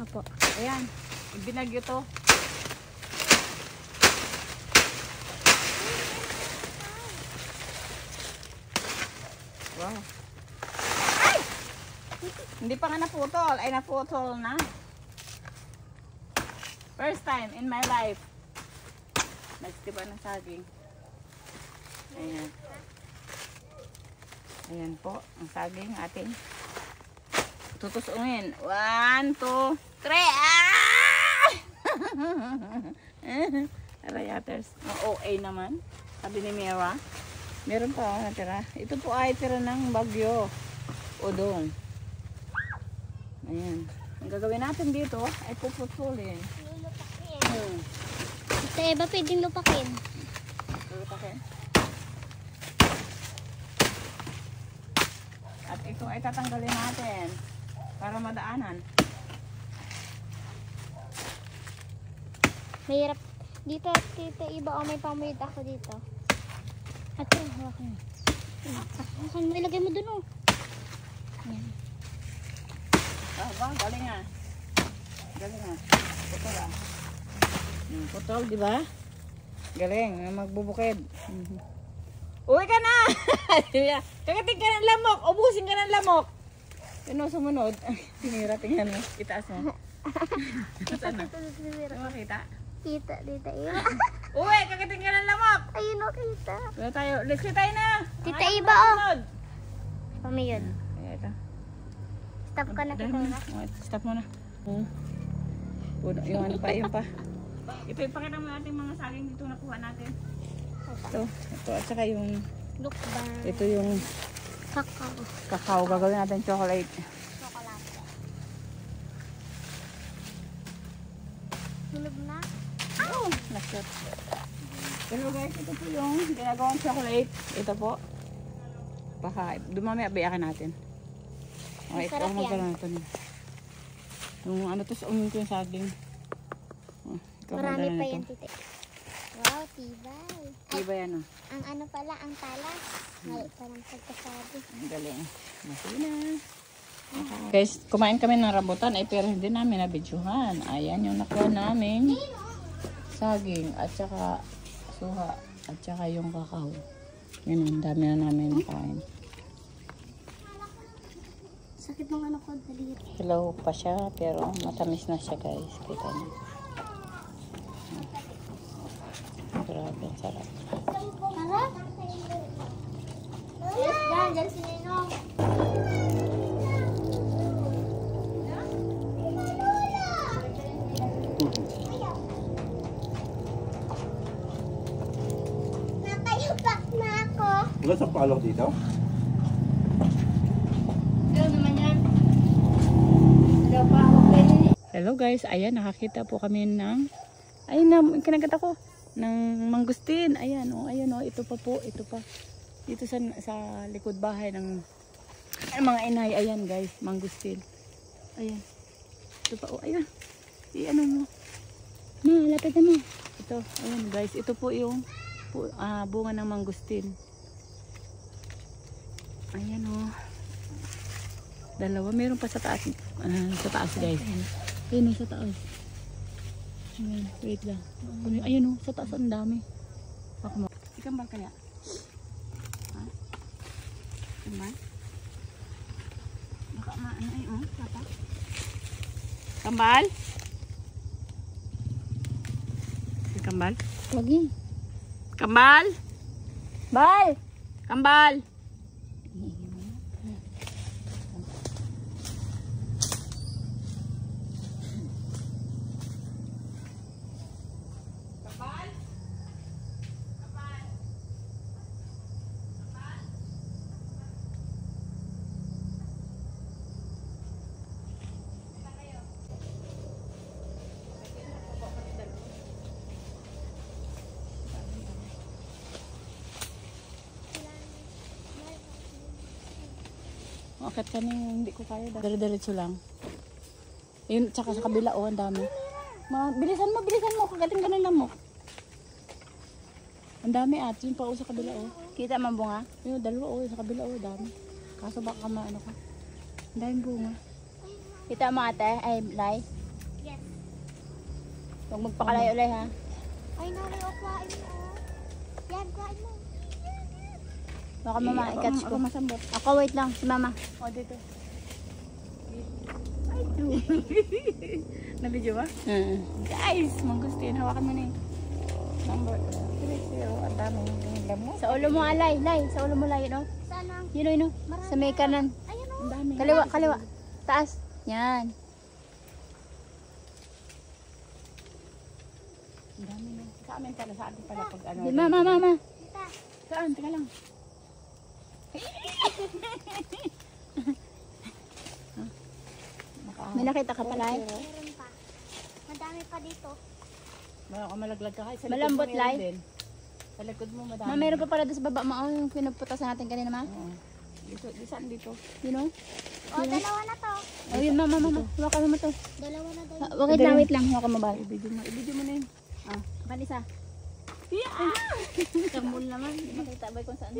Opo. Ayan. Binagyo to. Wow. Ay! Hindi pa nga naputol. Ay, naputol na. First time in my life. Nagtiba ng saging. Ayan. Ayan po, ang saging atin. Tutusungin. 1, 2, 3. Ah! Arayaters. OA naman. Sabi ni Mira. Meron pa ako natira. Ito po ay tira ng bagyo. Udong. Ayan. Ang gagawin natin dito ay puputulin. Lulupakin. Ito Eva, pwedeng lupakin. Lulupakin. At ito ay tatanggalin natin para madaanan. Mahirap. Dito, tita Iba, may pamuyod ako dito. At hawak mo. Hawakan mo, ilagay mo dun oh. Ayan. Galing nga. Galing nga. Putol ah. Putol, di ba? Galing, magbubukid. Uwi ka na! Kagating ka ng lamok. Ubusin ka ng lamok. Sino sumunod? Sinira, tingnan mo. Itaas mo. Saan na? Makita? Kita, tita Iba. Uwi, kagating ka ng lamok. Ayun o, kita. Let's go tayo na. Tita Iba oh. Pamuyod. Ayan, ito. Stop ka na, tita Iba. Stop mo na. Yung ano pa, yung pa. Ito, ipakita mo natin mga saging dito nakuha natin. Ito at saka yung Look ba? ito yung Kakao. kakao. Gagawin natin chocolate. Chocolate. Hulog na? Oh, nakit. Pero guys, ito po yung ginagawang chocolate. Ito po. Baka dumami abayakan natin. Okay, ito Masarap ang magkaroon ito niya. Yung ano to, yung saging. Marami pa yan, tita. Wow, tibay. Iba yan oh. Ang ano pala, ang talas. Mali pa ng pagkasabi. Ang galing. Masina. Guys, kumain kami ng rambutan pero hindi namin nabidyohan. Ayan yung nakuha namin. Saging at saka suha at saka yung kakao. Yun, ang dami na namin nakain. Sakit ng ano ko, daliri. Hilaw pa siya pero matamis na siya guys. Kita niyo. Grabe, ang sarap. Tara. Diyan si Ninong. Natayupak na ako. Wala sa palok dito? Gano'n naman yan. Daw pa ako pwede. Hello guys, ayan nakakita po kami ng ayun na, kinagat ako ng mangustin. Ayan oh, ito pa po, ito pa. Dito sa likod bahay ng mga inay. Ayan guys, mangustin. Ayan. Ito pa oh, ayan. I-ano mo. Na, lapitan mo. Ito, ayan guys, ito po yung bunga ng mangustin. Ayan oh. Dalawa, meron pa sa taas. Sa taas guys. Ayun sa taas. Ayan, wait lang. Ayun sa taas ang dami. Baka mo. Ikambal kaya? Ha? Ikambal? Baka maano ay tata. Kambal? Kambal? Lagi. Kambal? Bal! Kambal! Akit ka na hindi ko kaya. Dire-diretso lang. Yun, tsaka sa kabila, ang dami. Bilisan mo. Kagating ka ng lamok. Ang dami yun pa sa kabila, Kita man bunga? Yun, dalawa, sa kabila, dami. Kaso baka maano ka. Ang daming bunga. Kita mo ate, ay Lai. Huwag magpakalayo ulay ha. Ay, nanay, o, kuhain mo. Yan, kuhain mo. Baka mama, i-catch ko. Ako masambot. Ako, wait lang. Si mama. O, dito. Ay, na-video ba? Guys, mangustin. Hawakan mo na eh. Number 30. Ang dami yung lamok. Sa ulo mo, alay. Lay. Sa ulo mo, lay. No? Sana. Yun, no? Sa may kanan. Ayun, o. Ang dami. Kaliwa, kaliwa. Taas. Yan. Ang dami na. Sa amin pala. Sa atin pala pag ano. Di, mama. Tita. Saan? Teka lang. May nakita ka pala eh. Meron pa. Madami pa dito. Baka malaglag ka. Sa Malambot, likod mo Lai? meron din. Sa likod mo madami. Ma, meron pa pala doon sa baba. Ma, yung pinuputasan natin kanina, ma. Oo. Dito, saan dito? You know? O, dalawa na to. Oh, yun mama. Hawakan mo to. Dalawa na daw. Wait lang. Hawakan mo ba? Ibidyo mo na yun. Ah. Kan isa. Yeah! Kamul naman. Makita ba kung saan?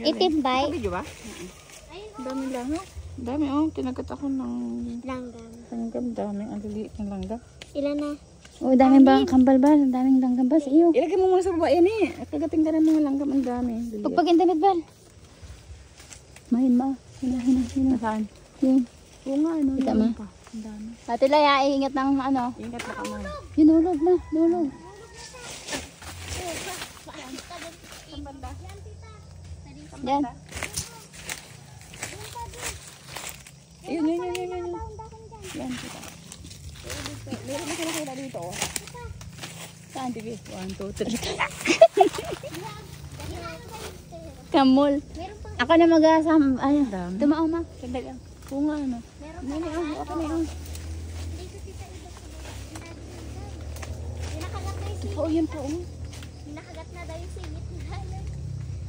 Itim ba? Ibidyo ba? Ayun, Ang dami lang. Ang dami kinagat ako ng langgam. langgam. Dami. Ang liliit ng langgam. Ilan na? Oh, daming ba? Kambal ba? Ang daming langgam ba sa iyo? Ilagay mo muna sa baba yan eh. Kagating ka ng mga langgam. Ang dami. Pagpag-internet, Bal. Mahin ma. Hina. Saan? Yun. Oo nga, ano. Kita mo? Ang dami. Ate Laya, ingat ng ano. Ingat na kamay. Yun, hulog na. Hulog. Yan. Ayun. Yan, kita. Meron na sila kaya dito. Oh. Saan, TV? 1, 2, 3. Kamul. Ako na mag-asam. Ano? Dami. Tumao, ma. Ganda. Oo nga, ano. Ako na yun. Nakagat na yung singit. Oo, yun po. Nakagat na daw yung singit.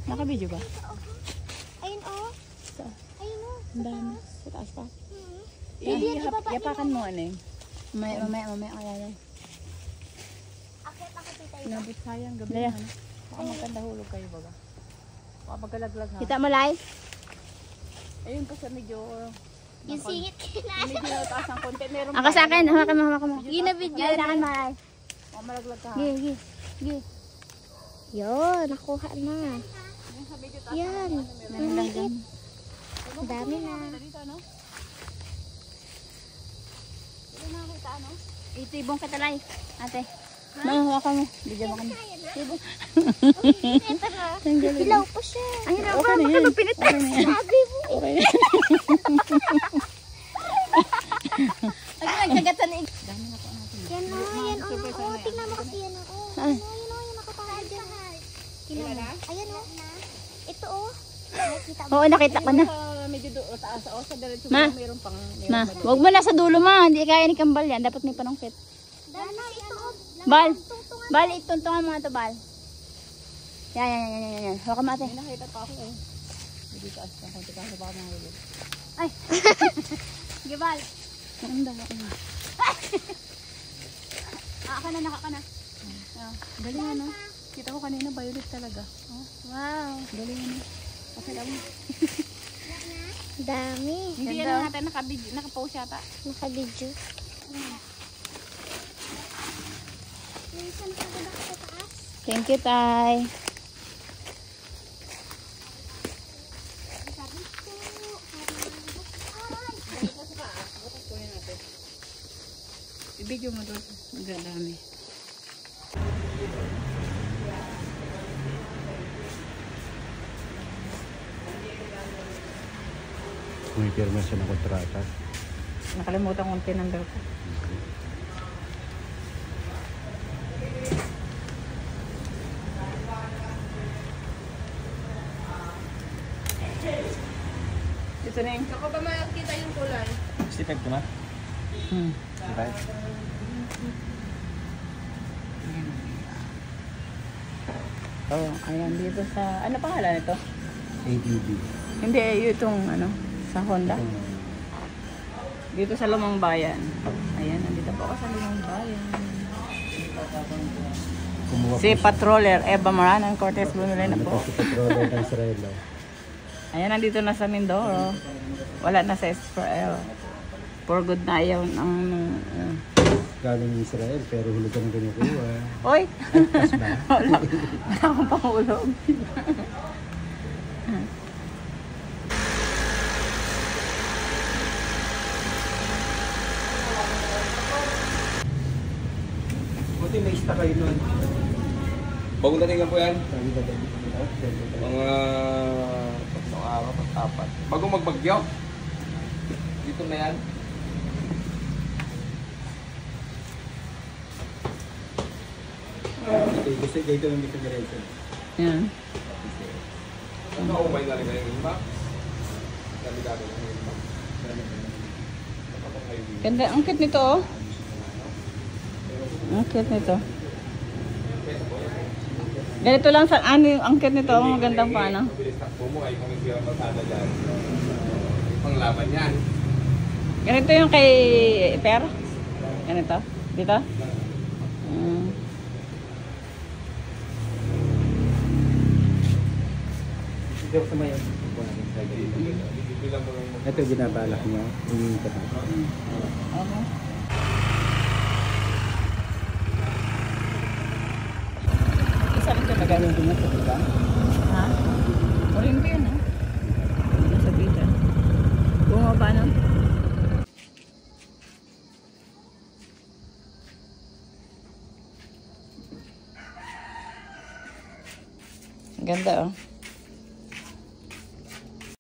Nakabidyo ba? Ayun, oh. Ayun, oh. Ang dami. Sa taas pa. Baby, yan, ibaba niyo. Yapakan mo, ano eh. Mamaya. Kaya. Akit ako, tita. Inabot sayang gabi Laya. na. Ano. Baka magkanda hulog kayo baga. Baka magkalaglag ha. Kita mo, Lai? Ayun pa sa medyo... Yung singit kinain. Medyo nataas ang konti. Meron Ako sa akin. Hawakan mo. Ginabidyo. Ay, sa akin, Malay. Baka malaglag ka ha. Gi. Yun, nakuha na. Yung sa medyo taas. Yan. Ang liit. Ang dami na. Dito, ano? Dito nakakita, ano? Ito ibong katalay. Ate. Ma, hawakan mo. Bigyan mo kami. Ito na. Hilaw pa siya. Ay, hilaw Okay na yan. Okay na yan. Sabi mo. Okay na. Ay, nagkagat sa liig. Dami na po natin. Yan o, yan o. Oh, tingnan mo kasi yan o. Yan o, yung nakapahal dyan. Tingnan mo. Ayan o. Ito o. Nakita mo. Oo, nakita ko na. Medyo taas. O, sa diretso meron pang... Huwag mo na sa dulo ma. Hindi kaya ni Kambal yan. Dapat may panungkit. Dana, ito o. Bal, ituntungan mo nga ito, Bal. Yan. Huwag ka mate. May nakita pa ako eh. Hindi taas na. Kung tika sa baka mga hulog. Ay. Sige, Bal. Ang dami ako na. Aka na, naka ka na. Galing ano. Kita ko kanina violet talaga. Oh, Wow. galing ano. Okay lang. Dami. Hindi yan natin nakapost yata. Naka-video. Minsan pagod ako sa taas. Thank you, Tay. I-video mo doon. Ang dami. May pirma siya ng kontrata. Nakalimutan kong tinandar ko. Dito na yung... Ako ba makikita yung kulay? 65 ko na? Hmm. 65? Oh, ayan dito sa... Ano pangalan ito? ADB. Hindi, itong ano, sa Honda. Dito sa Lumang Bayan. Ayan, nandito po ako sa Lumang Bayan. Kumuha Si Patroller Eva Maranan Cortez bumili na po. si Patroller ng Israel. Ayan, nandito na sa Mindoro. Wala na sa Israel. For good na ayaw ng... galing Israel pero hulugan ng kinukuha. Oy! Kas ba? Wala akong pangulog. Buti may ista kayo nun. Bagong dating lang po yan. Sabi ba tayo? Mga tatlong araw, apat. Bagong magbagyo. Dito na yan. Gusto dito ng dito diretso. Yan. Ano ako may nalagay ng iba? Nalagay ng iba. Ganda, ang cute nito oh. Ang cute nito. Ganito lang sa ang cute nito, ang magandang paano. Mabilis takbo mo ay kung hindi ang pasada dyan. Panglaban yan. Ganito yung kay Per. Ganito. Dito. Dito sa may ito binabalak niya. Yung katabi. Okay. Isa rin ito nagano din ito, diba? Ha? Orin ba yun, ha? Nasa pita. Bumaba nun? Ganda, oh.